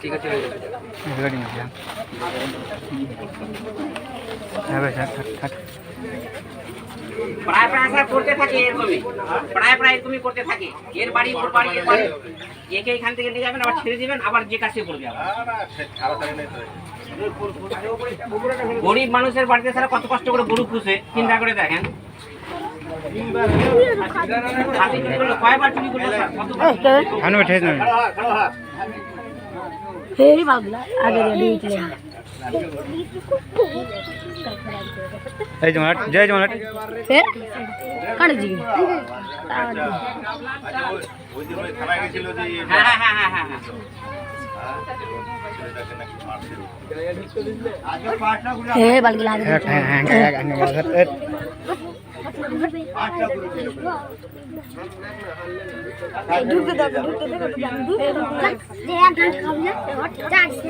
ঠিক আছে রেডি না হ্যাঁ ভাই থাক প্রায় প্রায় স্যার করতে থাকে এরকমই প্রায় এরকমই করতে থাকে এর বাড়ি ওর বাড়ি এর বাড়ি একে এখান থেকে নিয়ে যাবেন আবার ছেড়ে দিবেন আবার যে কাছে করবে গরিব মানুষের বাড়িতে স্যার কত কষ্ট করে গরু পুষে চিন্তা করে দেখেন কয়বার চুরি করলো স্যার কত जय जवान फिर कट जी हे बल्कि ला दे ढूक दे जे घंटा खाना और चार्ज से